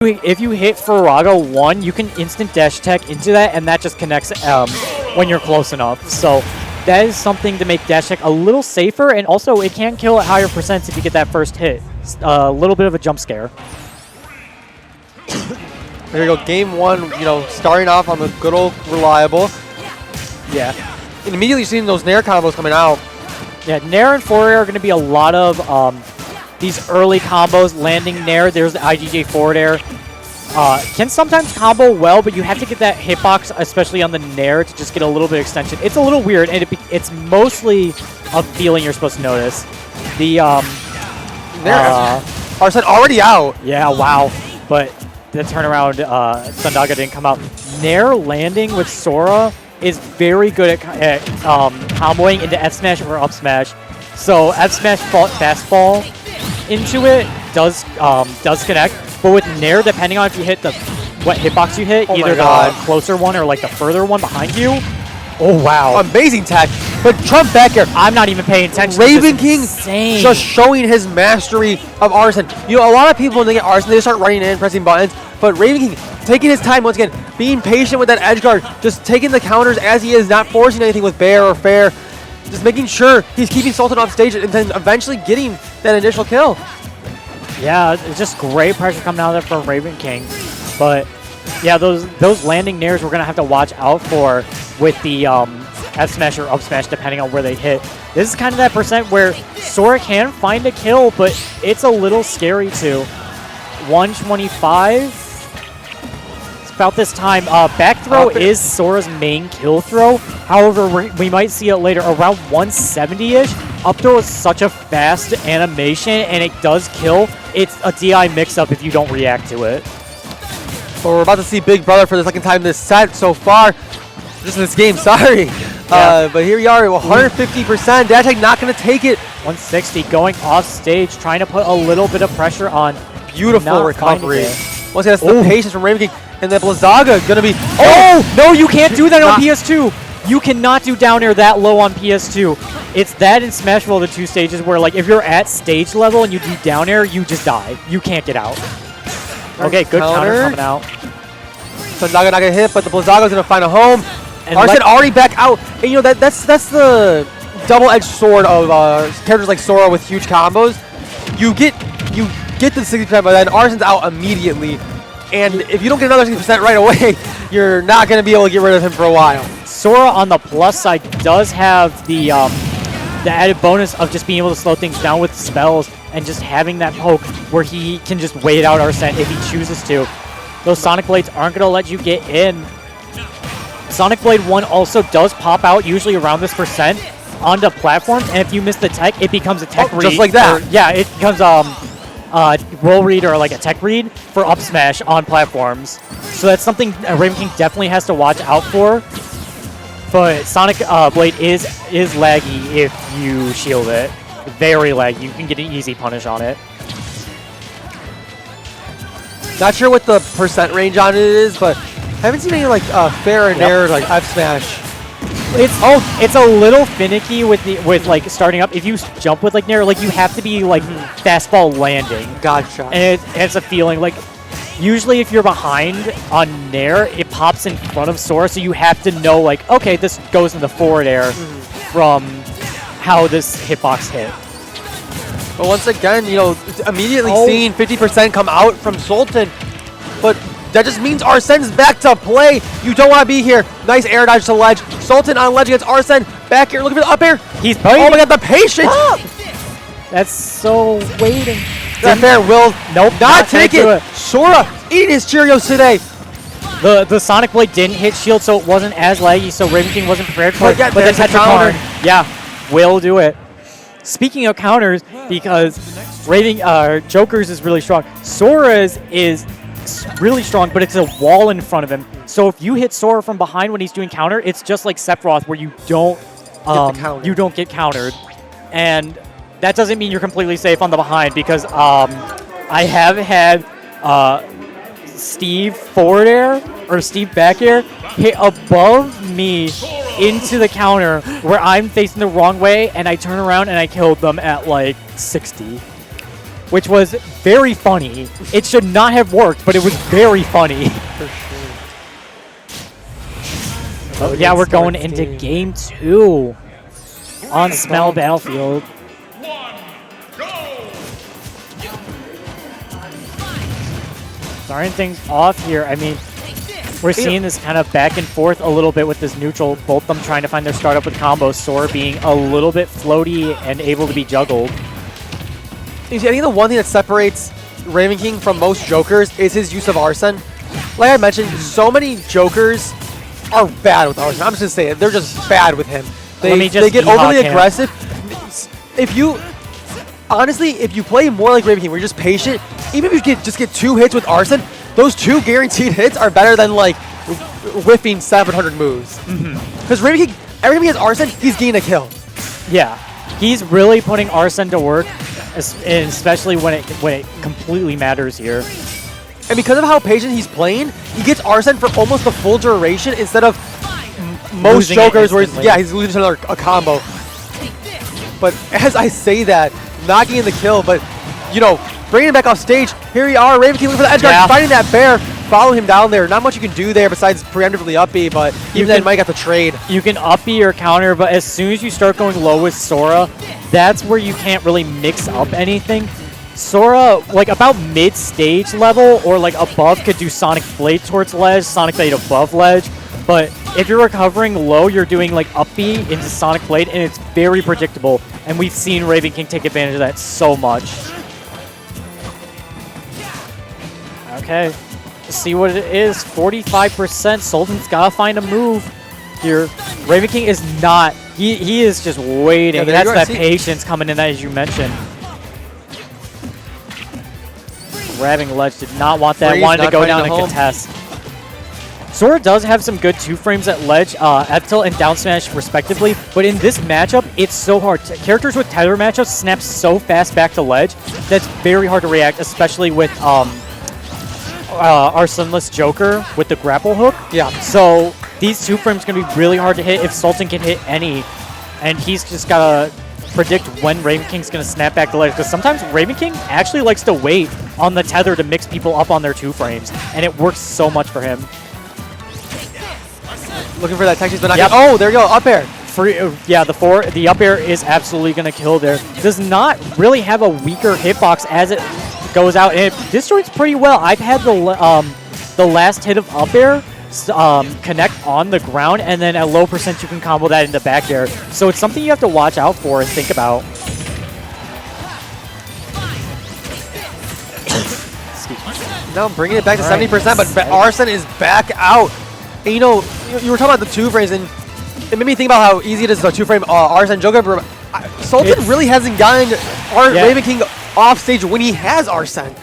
if you hit Farago 1, you can instant dash attack into that, and that just connects when you're close enough. So that is something to make dash attack a little safer, and also it can kill at higher percents if you get that first hit. A little bit of a jump scare. There you go, game 1, you know, starting off on the good old reliable. Yeah. And immediately seeing those Nair combos coming out. Yeah, Nair and forward air are going to be a lot of these early combos. Landing Nair, there's the IGJ forward air. Can sometimes combo well, but you have to get that hitbox, especially on the Nair, to just get a little bit of extension. It's a little weird, and it's mostly a feeling you're supposed to notice. The Arsene already out. Yeah, wow. But the turnaround, Sundaga didn't come out. Nair landing with Sora is very good at comboing into F smash or up smash. So F smash fastball into it does connect. But with Nair, depending on if you hit what hitbox you hit, either the closer one or like the further one behind you. Oh wow! Amazing tech, but Trump back here. I'm not even paying attention. Ravenking insane. Just showing his mastery of Arsene. You know, a lot of people when they get Arsene, they start running in, pressing buttons. But Ravenking taking his time once again, being patient with that edge guard, just taking the counters as he is, not forcing anything with Bear or Fair, just making sure he's keeping Sultan off stage and then eventually getting that initial kill. Yeah, it's just great pressure coming out of there from Ravenking. But yeah, those landing Nairs we're gonna have to watch out for with the F smash or up smash depending on where they hit. This is kind of that percent where Sora can find a kill, but it's a little scary too. 125. About this time, back throw is Sora's main kill throw. However, we might see it later around 170-ish. Up throw is such a fast animation, and it does kill. It's a DI mix-up if you don't react to it. So we're about to see Big Brother for the second time this set so far. Just in this game, sorry. Yeah. But here we are, 150%. Dash not going to take it. 160 going off stage, trying to put a little bit of pressure on. Beautiful recovery. Once again, that's the patience from Ravenking. And then Blizzaga gonna be. Oh no, you can't do that on PS2. You cannot do down air that low on PS2. It's that in Smashville, the two stages where like if you're at stage level and you do down air, you just die. You can't get out. Okay, good counter coming out. Sundaga not gonna hit, but the Blizzaga's gonna find a home. And Arsene already back out. And you know that's the double-edged sword of characters like Sora with huge combos. You get the 60%, but then Arsene's out immediately. And if you don't get another 60% right away, you're not going to be able to get rid of him for a while. Sora, on the plus side, does have the added bonus of just being able to slow things down with spells and just having that poke where he can just wait out Arsene if he chooses to. Those Sonic Blades aren't going to let you get in. Sonic Blade 1 also does pop out, usually around this percent, onto platforms, and if you miss the tech, it becomes a tech read. Just like that. Yeah, it becomes roll read or like a tech read for up smash on platforms. So that's something Ravenking definitely has to watch out for. But Sonic Blade is laggy if you shield it. Very laggy. You can get an easy punish on it. Not sure what the percent range on it is, but haven't seen any like fair and air like F smash. It's a little finicky with like starting up. If you jump with like Nair, like you have to be like fastball landing. Gotcha. And it's a feeling like usually if you're behind on Nair, it pops in front of Sora, so you have to know like, okay, this goes in the forward air from how this hitbox hit. But once again, you know, immediately seeing 50% come out from Sultan, but that just means Arsene's back to play. You don't want to be here. Nice air dodge to ledge. Sultan on ledge against Arsene. Back here, looking for the up air. He's oh my god, the patience! That's so waiting. That fair will not take it. it. Sora eating his Cheerios today. The Sonic Blade didn't hit shield, so it wasn't as laggy, so Ravenking wasn't prepared for it. Yeah, but then counter. Yeah, will do it. Speaking of counters, because Joker's is really strong. Sora's is really strong, but it's a wall in front of him. So if you hit Sora from behind when he's doing counter, it's just like Sephiroth where you don't get countered. And that doesn't mean you're completely safe on the behind, because I have had Steve forward air or Steve back air hit above me into the counter where I'm facing the wrong way, and I turn around and I killed them at like 60. which was very funny. It should not have worked, but it was very funny. For sure. Oh, yeah, we're going into game 2 on Smell Battlefield. Starting things off here. I mean, we're seeing this kind of back and forth a little bit with this neutral. Both of them trying to find their startup with combos. Sora being a little bit floaty and able to be juggled. I think the one thing that separates Ravenking from most Jokers is his use of Arsene. Like I mentioned, so many Jokers are bad with Arsene. I'm just going to say it. They're just bad with him. They get overly aggressive. If you... Honestly, if you play more like Ravenking, where you're just patient, even if you just get 2 hits with Arsene, those 2 guaranteed hits are better than like whiffing 700 moves. Because Ravenking, every time he has Arsene, he's getting a kill. Yeah, he's really putting Arsene to work, especially when it completely matters here. And because of how patient he's playing, he gets Arsene for almost the full duration instead of most Jokers where he's losing a combo. But as I say that, not getting the kill, but you know, bringing him back off stage. Here we are, Ravenking looking for the edge guard, finding that bear, follow him down there. Not much you can do there besides preemptively up B, but even then might got the trade. You can up B or counter, but as soon as you start going low with Sora, that's where you can't really mix up anything. Sora, like about mid-stage level or like above, could do Sonic Blade towards ledge, Sonic Blade above ledge. But if you're recovering low, you're doing like up B into Sonic Blade, and it's very predictable. And we've seen Ravenking take advantage of that so much. Okay, let's see what it is. 45%. Sultan's gotta find a move here. Ravenking is not. He is just waiting. Yeah, that's that patience coming in, as you mentioned. Grabbing ledge, did not want that. Wanted to go down and contest. Sora does have some good 2-frames at ledge, up tilt and down smash respectively, but in this matchup, it's so hard. Characters with tether matchups snap so fast back to ledge that's very hard to react, especially with our Sunless Joker with the grapple hook. Yeah. So these 2-frames going to be really hard to hit if Sultan can hit any, and he's just got to predict when Ravenking's going to snap back to ledge, because sometimes Ravenking actually likes to wait on the tether to mix people up on their 2-frames, and it works so much for him. Looking for that tech cheese, but not oh, there you go, up air. Yeah, the up air is absolutely going to kill there. Does not really have a weaker hitbox as it goes out, and it disjoints pretty well. I've had the last hit of up air connect on the ground, and then at low percent you can combo that into back air. So it's something you have to watch out for and think about. Now bringing it back to 70%, but Arsene is back out. And you know, you were talking about the 2-frames, and it made me think about how easy it is to 2-frame Arsene Joker. But Sultan really hasn't gotten Ravenking off stage when he has Arsene.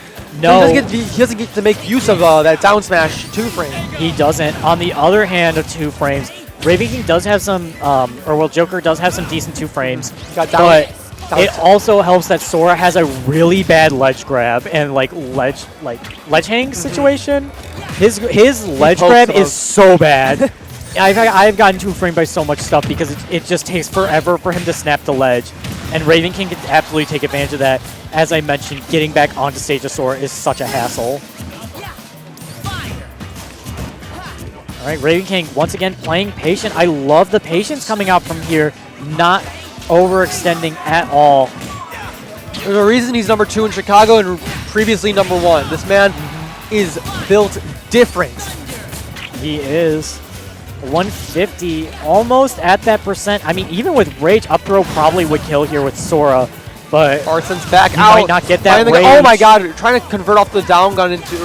No. So he doesn't get to make use of that down smash 2-frame. He doesn't. On the other hand of 2-frames, Ravenking does have some, Joker does have some decent 2-frames, but it also helps that Sora has a really bad ledge grab and ledge hang situation. His ledge grab is so bad. I've gotten 2-framed by so much stuff because it just takes forever for him to snap the ledge. And Ravenking can absolutely take advantage of that. As I mentioned, getting back onto stage of Sora is such a hassle. All right, Ravenking once again playing patient. I love the patience coming out from here, not overextending at all. There's a reason he's number 2 in Chicago and previously number 1. This man is built different. He is. 150, almost at that percent. I mean, even with Rage, up throw probably would kill here with Sora, but Arsene's back he out. Might not get that Rage. Oh my god, trying to convert off the down gun into,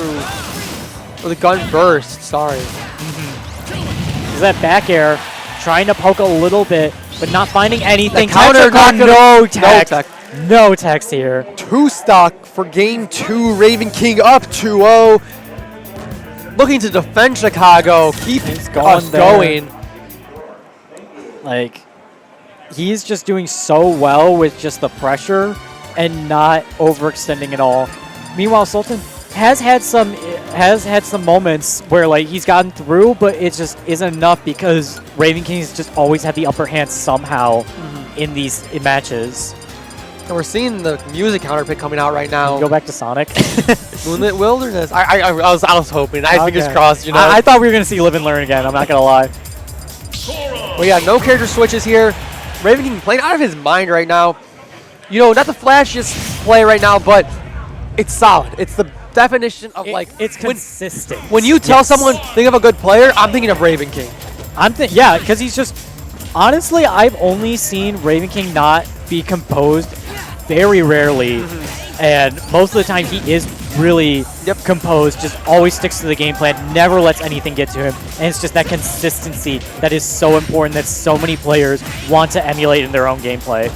or the gun burst, sorry. That back air, trying to poke a little bit, but not finding anything. Counter, no tech. No text here. 2 stock for game 2. Ravenking up 2-0. Looking to defend Chicago. Keep us going. Like, he's just doing so well with just the pressure and not overextending at all. Meanwhile, Sultan has had some moments where he's gotten through, but it just isn't enough because Ravenking's just always had the upper hand somehow in these matches. And we're seeing the music counterpick coming out right now. Go back to Sonic. Moonlit Wilderness. I was hoping. I fingers crossed, you know. I thought we were going to see Live and Learn again. I'm not going to lie. Well, yeah, no character switches here. Ravenking playing out of his mind right now. You know, not the flashiest play right now, but it's solid. It's the definition of it's consistent. When you tell someone think of a good player, I'm thinking of Ravenking. Yeah, because he's just honestly, I've only seen Ravenking not be composed very rarely, and most of the time he is really composed. Just always sticks to the game plan, never lets anything get to him, and it's just that consistency that is so important that so many players want to emulate in their own gameplay.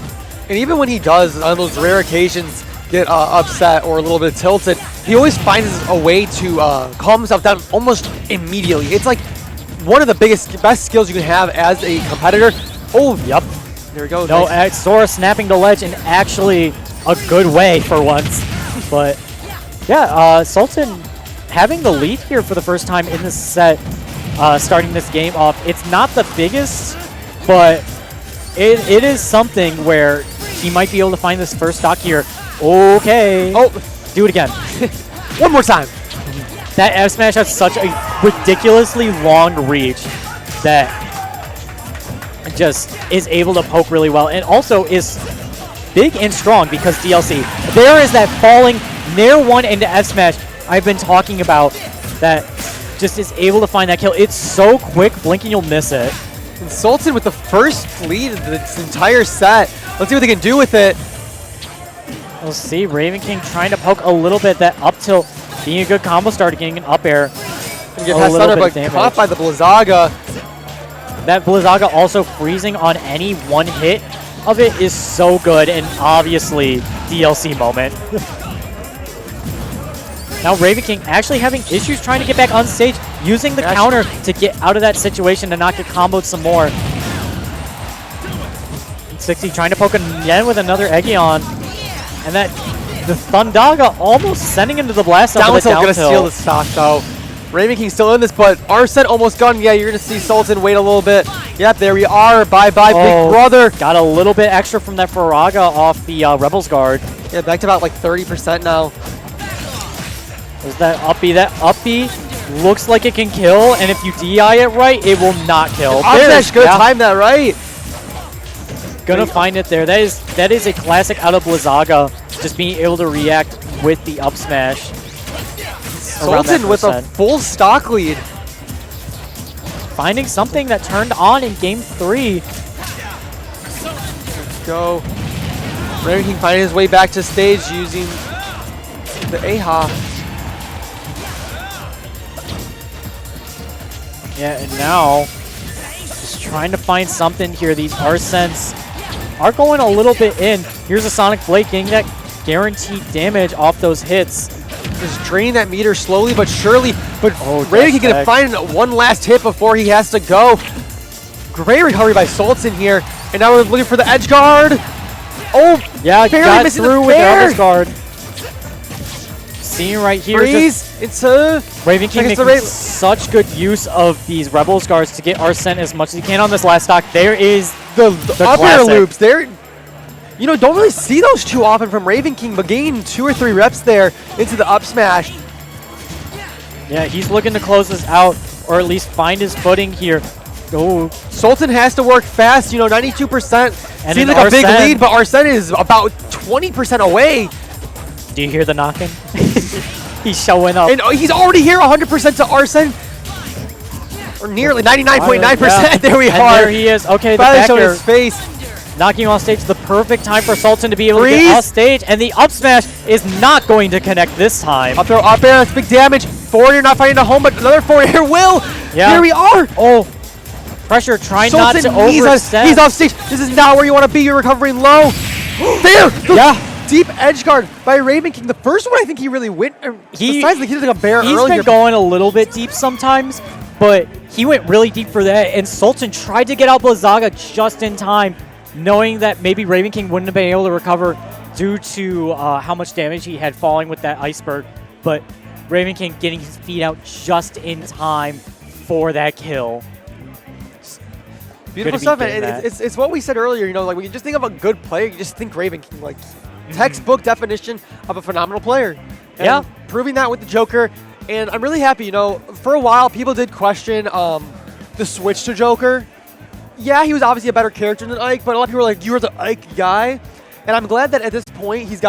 And even when he does, on those rare occasions, get upset or a little bit tilted, he always finds a way to calm himself down almost immediately. It's like one of the best skills you can have as a competitor. Oh, yep. There we go. No, Sora snapping the ledge in actually a good way for once. But yeah, Sultan having the lead here for the first time in this set, starting this game off. It's not the biggest, but it is something where he might be able to find this first stock here. Okay. Oh, do it again. One more time. That F smash has such a ridiculously long reach that just is able to poke really well, and also is big and strong because DLC. There is that falling Nair 1 into F smash I've been talking about that just is able to find that kill. It's so quick, blinking you'll miss it. And Sultan with the first lead of this entire set. Let's see what they can do with it. We'll see. Ravenking trying to poke a little bit. That up tilt being a good combo starter, getting an up air. Get past Thunder, but caught by the Blizzaga. That Blizzaga also freezing on any one hit of it is so good, and obviously DLC moment. Now Ravenking actually having issues trying to get back on stage, using the counter to get out of that situation to not get comboed some more. 60 trying to poke again with another Eggion. And that the Thundaga almost sending him to the blast off the down gonna steal the stock though. Ravenking still in this, but Arsene almost gone. Yeah, you're gonna see Sultan wait a little bit. Yep, there we are. Bye-bye, big brother. Got a little bit extra from that Faraga off the Rebels guard. Yeah, back to about like 30% now. There's that uppy. That uppy looks like it can kill, and if you DI it right, it will not kill. That's good. Time that right. Gonna find it there. That is a classic out of Blizzaga, just being able to react with the up smash. Sultan with a full stock lead. Finding something that turned on in game 3. Let's go. Ravenking finding his way back to stage using the AHA. Yeah, and now just trying to find something here. These Arsens are going a little bit in. Here's a Sonic Blade getting that guaranteed damage off those hits. Just draining that meter slowly but surely. But Ravenking gonna find one last hit before he has to go. Great recovery by Sultan here. And now we're looking for the edge guard. Oh, yeah, got through with the edge guard. Seeing right here, freeze into Ravenking making such good use of these Rebels guards to get Arsene as much as he can on this last stock. There is the up air loops. There, you know, don't really see those too often from Ravenking, but gaining 2 or 3 reps there into the up smash. Yeah, he's looking to close this out, or at least find his footing here. Oh, Sultan has to work fast. You know, 92%. Seems like a big lead, but Arsene is about 20% away. Do you hear the knocking? He's showing up. And he's already here 100% to Arsene. Or nearly 99.9%. Yeah. There we are. There he is. Okay, finally showing his face. Knocking him off stage, the perfect time for Sultan to be able to get off stage, and the up smash is not going to connect this time. Up throw, up air, that's big damage. Forward air not finding a home, but another forward air will. Yeah. Here we are. Oh, pressure, trying not to overextend. He's off stage. This is not where you want to be. You're recovering low. There. Yeah. Deep edge guard by Ravenking. The first one I think he really went. Besides, he did like a bear earlier. He's been going a little bit deep sometimes, but he went really deep for that, and Sultan tried to get out Blizzaga just in time, knowing that maybe Ravenking wouldn't have been able to recover due to how much damage he had falling with that iceberg. But Ravenking getting his feet out just in time for that kill. Beautiful stuff, and it's what we said earlier, you know, like when you just think of a good player, you just think Ravenking, like Textbook definition of a phenomenal player. And Yeah. proving that with the Joker. And I'm really happy, you know, for a while people did question the switch to Joker. Yeah, he was obviously a better character than Ike, but a lot of people were like, you were the Ike guy. And I'm glad that at this point he's got